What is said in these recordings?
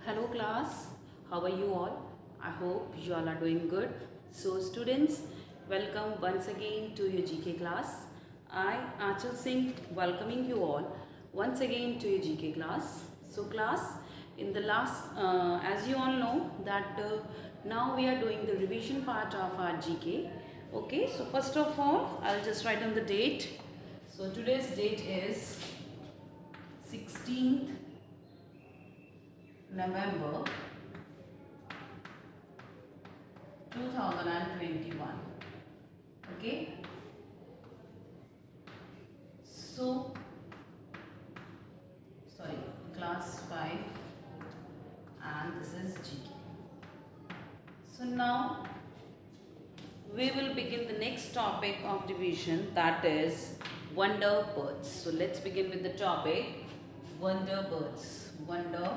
Hello class, how are you all? I hope you all are doing good. So students, welcome once again to your GK class. I, Achal Singh, welcoming you all once again to your GK class. So class, in the last, as you all know that now we are doing the revision part of our GK. Okay, so first of all, I'll just write down the date. So today's date is 16th November 2021. Okay, so sorry, class 5, and this is GK. So now we will begin the next topic of division, that is wonder birds. So let's begin with the topic wonder birds. Wonder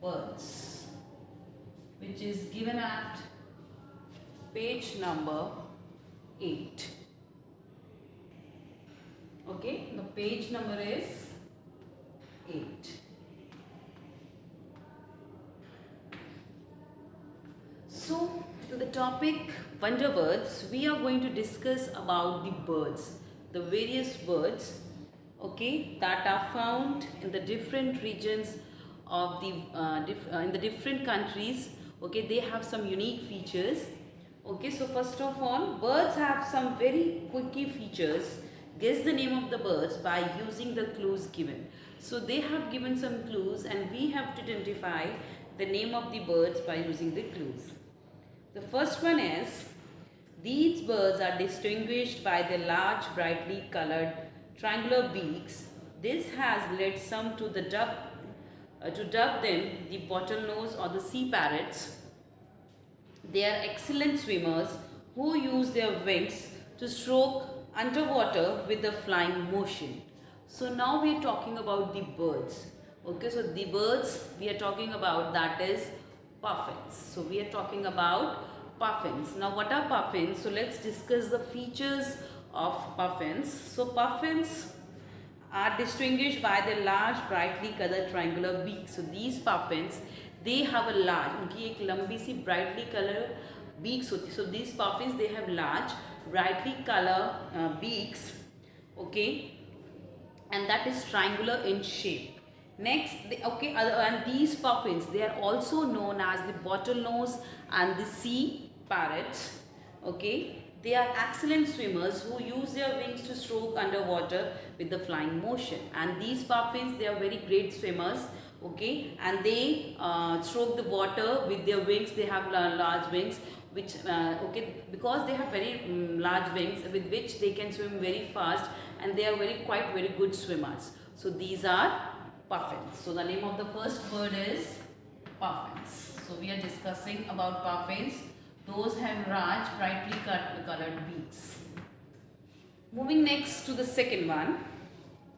birds, which is given at page number 8. Okay, the page number is 8. So, to the topic wonder birds, we are going to discuss about the birds, the various birds, okay, that are found in the different regions of the in the different countries. Okay, they have some unique features. Okay, so first of all, birds have some very quirky features. Guess the name of the birds by using the clues given. So they have given some clues and we have to identify the name of the birds by using the clues. The first one is, these birds are distinguished by their large, brightly colored triangular beaks. This has led some to dub them the bottlenose or the sea parrots. They are excellent swimmers who use their wings to stroke underwater with the flying motion. So now we are talking about the birds. Okay, so the birds we are talking about, that is puffins. So we are talking about puffins. Now what are puffins? So let's discuss the features of puffins. So puffins are distinguished by their large brightly colored triangular beaks. So these puffins, they have a large, उनकी एक लंबी सी brightly colored beaks होती. So these puffins, they have large brightly colored beaks, okay, and that is triangular in shape. Next, and these puffins, they are also known as the bottlenose and the sea parrots. Okay, they are excellent swimmers who use their wings to stroke underwater with the flying motion. And these puffins, they are very great swimmers. Okay, and they stroke the water with their wings. They have large wings, which okay, because they have very large wings with which they can swim very fast, and they are quite very good swimmers. So these are puffins. So the name of the first bird is puffins. So we are discussing about puffins. Those have large brightly colored beaks. Moving next to the second one.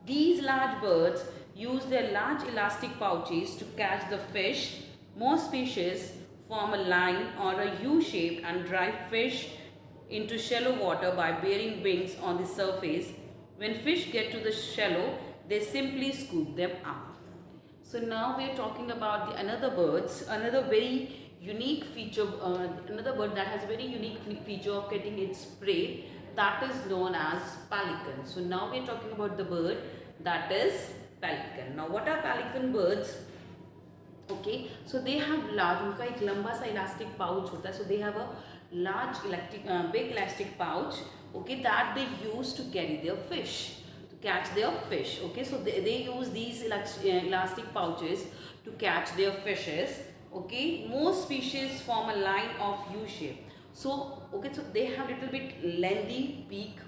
These large birds use their large elastic pouches to catch the fish. Most species form a line or a U shape and drive fish into shallow water by bearing wings on the surface. When fish get to the shallow, they simply scoop them up. So now we are talking about another very unique feature, another bird that has a very unique feature of getting its prey, that is known as pelican. So now we are talking about the bird that is pelican. Now what are pelican birds? Okay, so they have large, उनका एक लंबा सा elastic pouch होता है. So they have a large big elastic pouch, okay, that they use to carry their fish, to catch their fish. Okay, so they use these elastic pouches to catch their fishes. Okay, most species form a line of U shape. So okay, so they have little bit lengthy beak.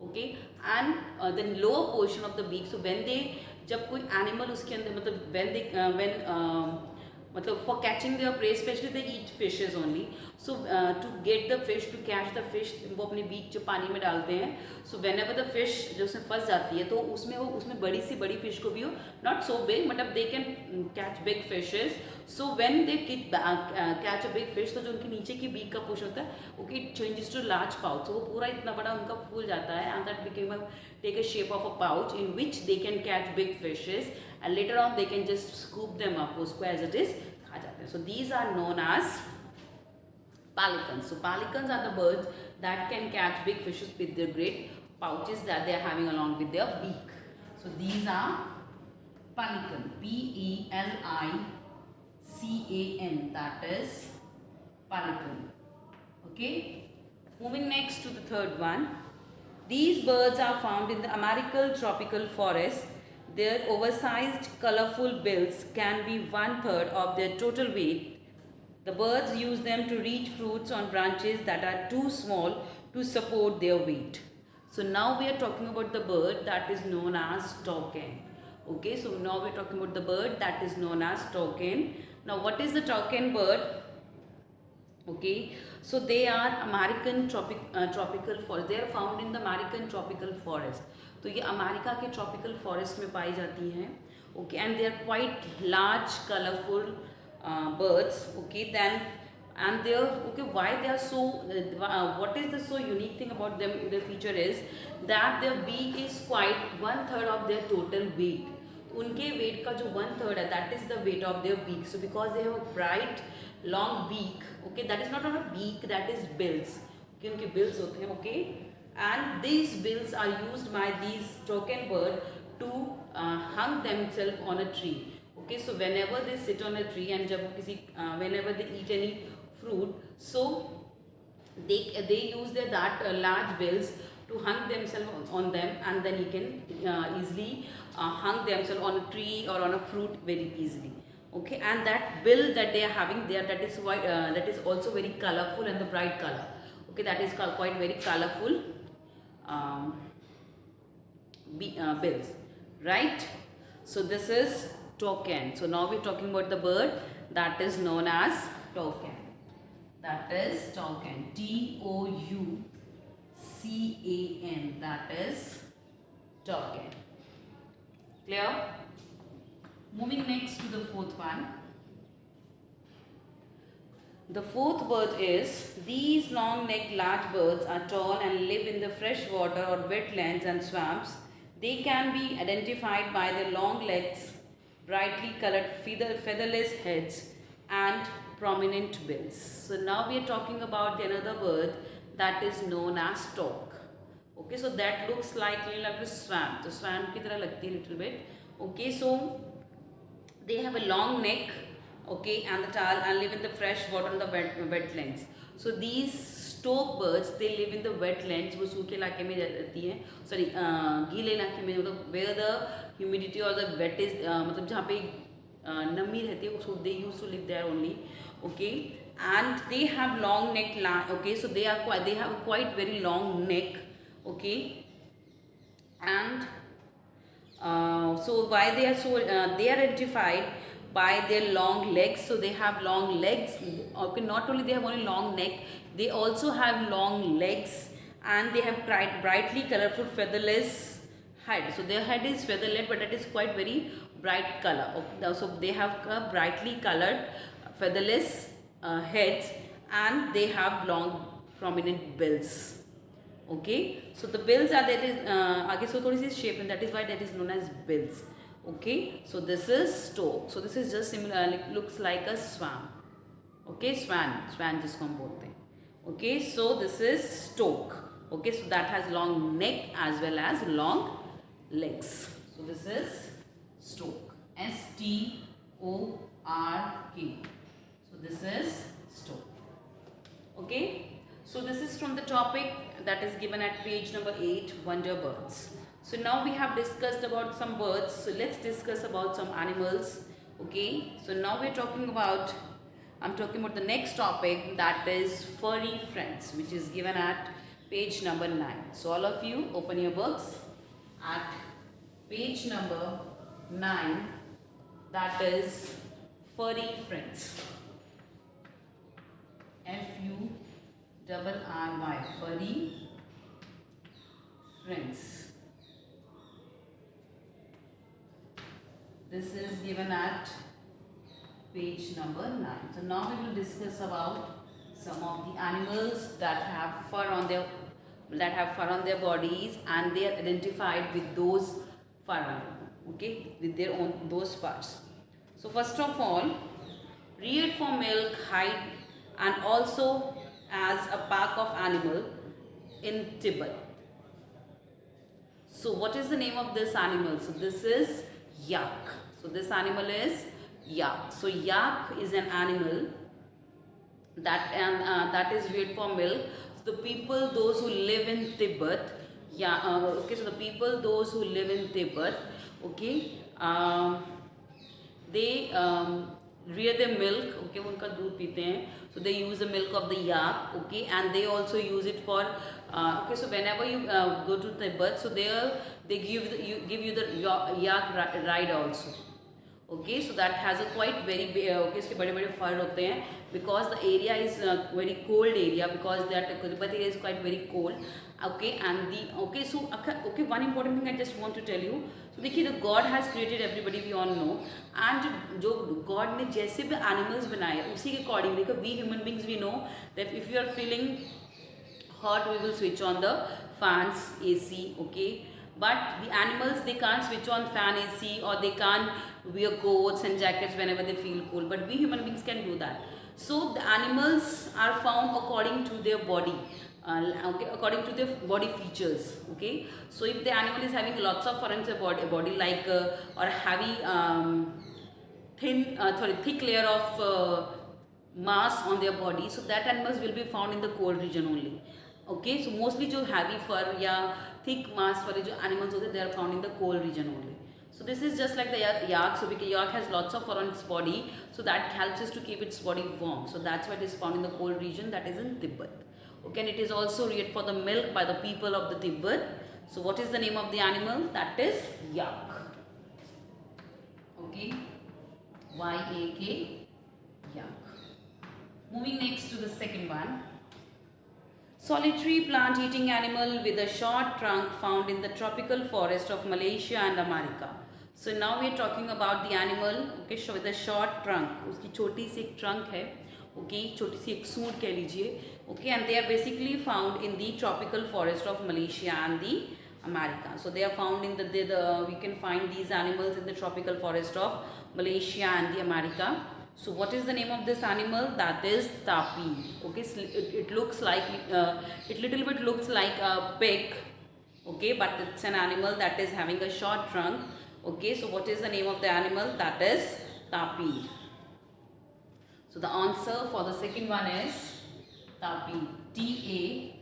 Okay, and the lower portion of the beak. So when they, जब कोई animal उसके अंदर, मतलब when मतलब for catching their prey, especially they eat fishes only. So to get the fish, to catch the fish, वो अपने beak जो पानी में डालते हैं. So whenever the fish जो उसमें फंस जाती है, तो उसमें बड़ी सी बड़ी fish को भी हो, not so big, मतलब they can catch big fishes. So when they catch a big fish, तो जो उनके नीचे की बीक का पोर्शन होता है, okay, it changes to large pouch. So वो पूरा इतना बड़ा उनका फूल जाता है, and that became a take a shape of a pouch in which they can catch big fishes, and later on they can just scoop them up, उसको as it is खा जाते हैं. So these are known as pelicans. So pelicans are the birds that can catch big fishes with their great pouches that they are having along with their beak. So these are pelican, Pelican, that is pelican. Okay, moving next to the third one. These birds are found in the American tropical forest. Their oversized colorful bills can be 1/3 of their total weight. The birds use them to reach fruits on branches that are too small to support their weight. So now we are talking about the bird that is known as toucan. Okay, so now we are talking about the bird that is known as toucan. Now what is the toucan bird? Okay, so they are American tropical forest. They are found in the American tropical forest. तो ये America के tropical forest में पाई जाती हैं. Okay, and they are quite large, colorful birds. Okay, then and they are okay. Why they are so? What is the so unique thing about them? Their feature is that their beak is quite 1/3 of their total weight. उनके weight का जो 1/3 है, that is the weight of their beak. So because they have a bright long beak, okay, that is not on a beak, that is bills. Okay, उनके bills होते हैं. Okay, and these bills are used by these toucan bird to hang themselves on a tree. Okay, so whenever they sit on a tree and जब वो किसी whenever they eat any fruit, so they use their that large bills to hang themselves on them, and then you can easily hang themselves on a tree or on a fruit very easily. Okay, and that bill that they are having there, that is why that is also very colorful and the bright color. Okay, that is quite very colorful bills, right? So this is toucan. So now we're talking about the bird that is known as toucan. That is toucan, Toucan. That is toucan. Clear? Moving next to the fourth one. The fourth bird is, these long-necked large birds are tall and live in the fresh water or wetlands and swamps. They can be identified by their long legs, brightly colored featherless heads, and prominent bills. So now we are talking about another bird that is known as stork. Okay, so that looks like a swamp. So swamp की तरह लगती है little bit. Okay, so they have a long neck, okay, and the tail, and live in the fresh water and the wetlands. So these stork birds, they live in the wetlands. वो सूखे इलाके में रहती हैं, sorry, गीले इलाके में, मतलब where the humidity or the wet is, मतलब जहाँ पे नमी रहती है, so they used to live there only. Okay, and they have long neck. Okay, so they have quite very long neck. Okay, and so why they are so they are identified by their long legs. So they have long legs. Okay, not only they have only long neck, they also have long legs, and they have brightly colorful featherless head. So their head is featherless, but it is quite very bright color. Okay, so they have brightly colored featherless heads, and they have long prominent bills. Okay, so the bills are that is आगे so थोड़ी सी shape, and that is why that is known as bills. Okay, so this is stork. So this is just similar, looks like a swan. Okay, swan जिसको हम बोलते हैं. Okay, so this is stork. Okay, so that has long neck as well as long legs. So this is stork, STORK. So this is stork. Okay, so this is from the topic that is given at page number 8, wonder birds. So now we have discussed about some birds, so let's discuss about some animals. Okay, so now we're talking about, I'm talking about the next topic, that is furry friends, which is given at page number 9. So all of you open your books at page number 9, that is furry friends. FURRY, furry friends. This is given at page number 9. So now we will discuss about some of the animals that have fur on their that have fur on their bodies, and they are identified with those fur, okay, with their own those furs. So first of all, reared for milk, hide, and also as a pack of animal in Tibet. So what is the name of this animal? So this is yak. So this animal is yak. So yak is an animal that is reared for milk. So the people, those who live in Tibet, yeah, okay. So the people, those who live in Tibet, okay, they rear their milk, okay, उनका दूध पीते हैं. So they use the milk of the yak, okay, and they also use it for okay. So whenever you go to Tibet, so there they give you the yak ride also. Okay, so that has a quite very okay, इसके बड़े बड़े फर होते हैं because the area is very cold area, because that Tibet area is quite very cold. Okay, and the okay, so okay, one important thing I just want to tell you. So देखिए, the God has created everybody, we all know, and जो God ने जैसे भी animals बनाए उसी के according, like we human beings we know that if you are feeling hot we will switch on the fans, AC, okay, but the animals, they can't switch on fan, AC, or they can't wear coats and jackets whenever they feel cold, but we human beings can do that. So the animals are found according to their body, okay, according to their body features, okay. So if the animal is having lots of foreign body like or heavy thick layer of mass on their body, so that animals will be found in the cold region only. Okay, so mostly जो heavy fur या thick mass वाले जो animals होते हैं, they are found in the cold region only. So this is just like the yak. So because yak has lots of fur on its body, so that helps us to keep its body warm. So that's why it is found in the cold region, that is in Tibet. Okay, and it is also reared for the milk by the people of the Tibet. So what is the name of the animal? That is yak. Okay, Y-A-K, yak. Moving next to the second one. Solitary plant-eating animal with a short trunk found in the tropical forest of Malaysia and America. So now we are talking about the animal, okay, with a short trunk. उसकी छोटी सी एक trunk है, okay, छोटी सी एक सूंड कह लीजिए, okay, and they are basically found in the tropical forest of Malaysia and the America. So they are found in we can find these animals in the tropical forest of Malaysia and the America. So what is the name of this animal? That is tapi. Okay, so it looks like it little bit looks like a pig. Okay, but it's an animal that is having a short trunk. Okay, so what is the name of the animal? That is tapi. So the answer for the second one is tapi. T-A-P-I-R.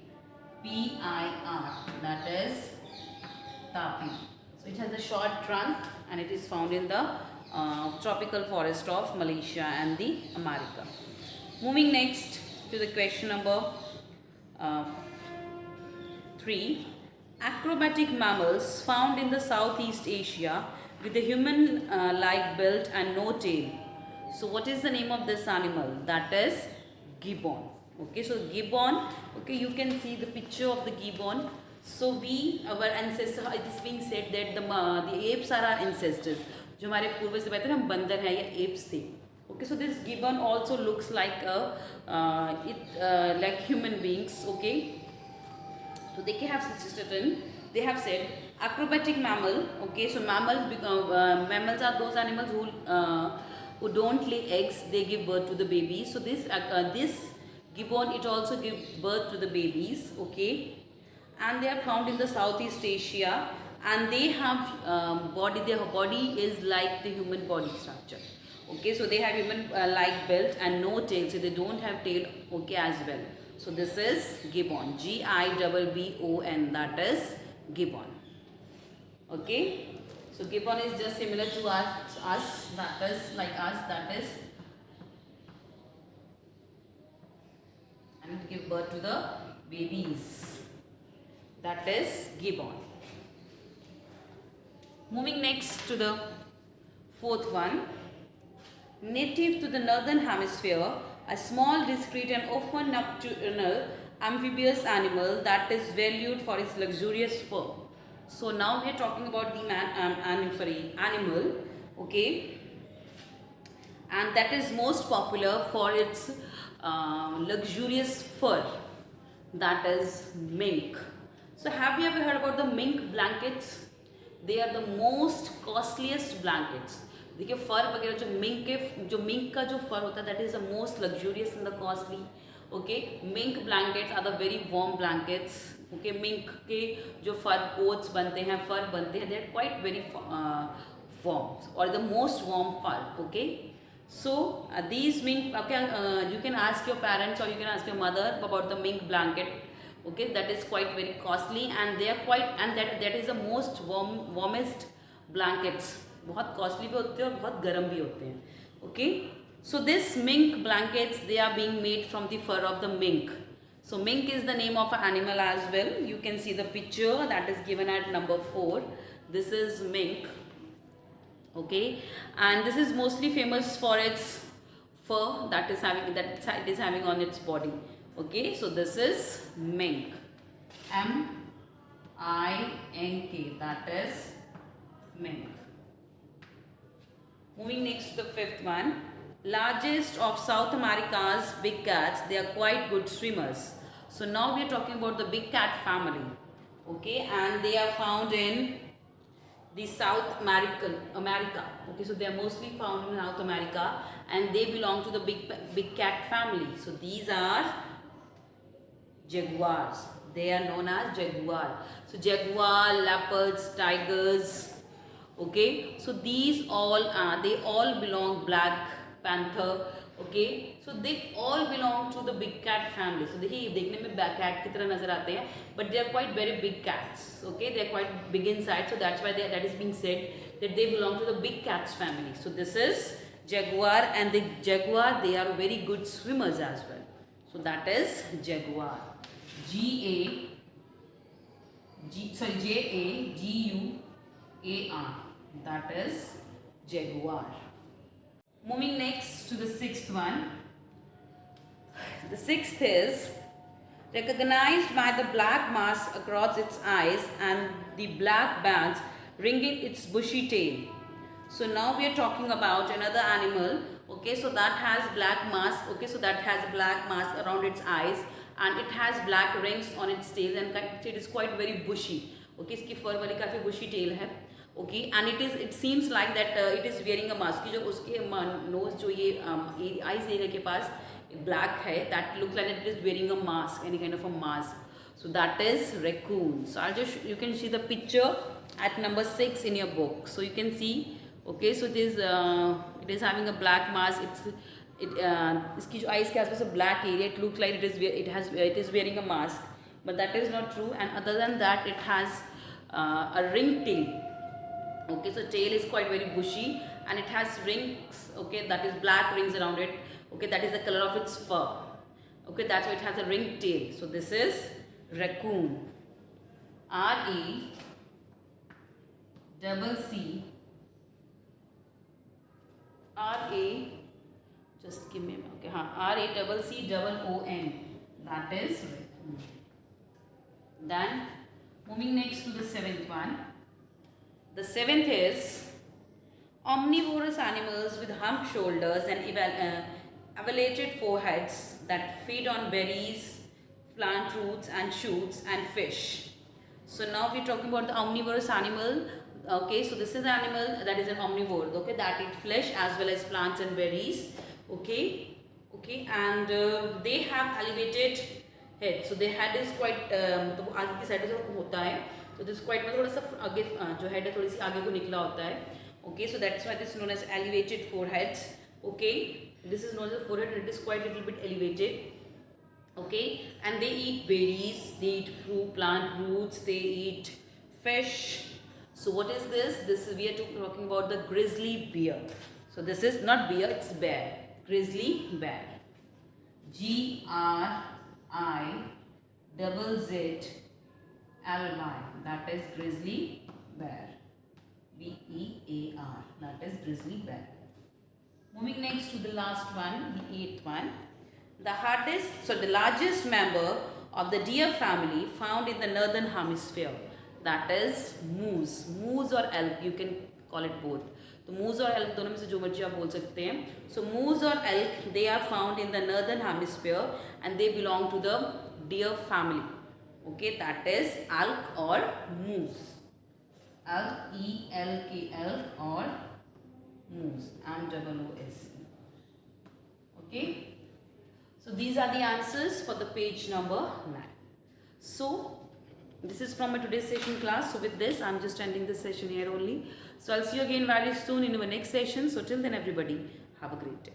That is tapi. So it has a short trunk and it is found in the tropical forest of Malaysia and the America. Moving next to the question number 3. Acrobatic mammals found in the Southeast Asia with a human-like build and no tail. So what is the name of this animal? That is gibbon. Okay, so gibbon, okay, you can see the picture of the gibbon. So our ancestors, it is being said that the apes are our ancestors. जो हमारे पूर्वज से कहते हैं हम बंदर हैं या एप्स थे. Okay, so this gibbon also looks like like human beings. Okay, so they have said acrobatic mammal. Okay, so mammals are those animals who don't lay eggs, they give birth to the babies. So this gibbon, it also gives birth to the babies. Okay, and they are found in the Southeast Asia. And they have their body is like the human body structure. Okay, so they have human like build and no tail, so they don't have tail, okay, as well. So this is gibbon, G-I-B-B-O-N, that is gibbon. Okay, so gibbon is just similar to us, that is like us, that is, and give birth to the babies, that is gibbon. Moving next to the fourth one. Native to the northern hemisphere, a small, discreet and often nocturnal amphibious animal that is valued for its luxurious fur. So now we are talking about the animal, okay, and that is most popular for its luxurious fur, that is mink. So have you ever heard about the mink blankets? They are the most costliest blankets. देखिए फर वगैरह जो mink का जो fur होता है that is the most luxurious and the costly. Okay, mink blankets are the very warm blankets. Okay, mink के जो fur coats बनते हैं, फर बनते हैं, they are quite very warm और the most warm fur. Okay, so these mink, okay, you can ask your parents or you can ask your mother about the mink blanket. Okay, that is quite very costly and they are quite, and that is the most warmest blankets. बहुत costly भी होते हैं और बहुत गर्म भी होते हैं. Okay, so this mink blankets, they are being made from the fur of the mink. So mink is the name of an animal as well. You can see the picture that is given at number 4. This is mink. Okay, and this is mostly famous for its fur that it is having on its body. Okay, so this is mink, M-I-N-K, that is mink. Moving next to the 5th one, largest of South America's big cats. They are quite good swimmers. So now we are talking about the big cat family. Okay, and they are found in the South America. Okay, so they are mostly found in South America and they belong to the big cat family. So these are jaguars. They are known as jaguar. So jaguar, leopards, tigers. Okay, so these all are, they all belong, black panther. Okay, so they all belong to the big cat family. So देखिए, देखने में cat की तरह नजर आते हैं, but they are quite very big cats. Okay, they are quite big inside, so that's why that is being said that they belong to the big cats family. So this is jaguar, and the jaguar, they are very good swimmers as well. So that is jaguar. Jaguar. That is jaguar. Moving next to the 6th one. The 6th is recognized by the black mask across its eyes and the black bands ringing its bushy tail. So now we are talking about another animal. Okay, so that has black mask. Okay, so that has black mask around its eyes and it has black rings on its tail and it is quite very bushy. Okay, इसकी fur वाली काफी bushy tail है. Okay, and it seems like that it is wearing a mask. जो उसके nose जो ये eyes area के पास black है, that looks like it is wearing a mask, any kind of a mask. So that is raccoon. So you can see the picture at number 6 in your book. So you can see. Okay, so it is having a black mask. इसकी जो eyes के आसपास a black area, it looks like it is wearing a mask, but that is not true. And other than that, it has a ring tail. Okay, so tail is quite very bushy and it has rings. Okay, that is black rings around it. Okay, that is the color of its fur. Okay, that's why it has a ring tail. So this is raccoon. Just give me, okay, RACCOON. That is raccoon. Then moving next to the 7th one. The 7th is omnivorous animals with humped shoulders and elevated foreheads that feed on berries, plant roots and shoots and fish. So now we are talking about the omnivorous animal. Okay, so this is the animal that is an omnivore. Okay, that eat flesh as well as plants and berries. Okay, and they have elevated head. So their head is quite मतलब आगे की side से होता है. So this is quite थोड़ा सा आगे जो head है थोड़ी सी आगे को निकला होता है. Okay, so that's why this is known as elevated foreheads. Okay, this is known as the forehead and it is quite a little bit elevated. Okay, and they eat berries, they eat fruit, plant roots, they eat fish. So what is this? We are talking about the grizzly bear. So this is not bear, it's bear. Grizzly bear. GRIZZLY. That is grizzly bear. BEAR. That is grizzly bear. Moving next to the last one, the 8th one. The largest member of the deer family found in the northern hemisphere. That is moose. Moose or elk, you can call it both. तो moose और elk दोनों में से जो मर्जी आप बोल सकते हैं. So moose or elk, they are found in the northern hemisphere and they belong to the deer family. Okay, that is elk or moose. Elk, E-L-K, elk or moose, M-O-O-S-E. Okay. So these are the answers for the page number 9. So this is from my today's session class. So with this, I'm just ending this session here only. So I'll see you again very soon in our next session. So till then, everybody, have a great day.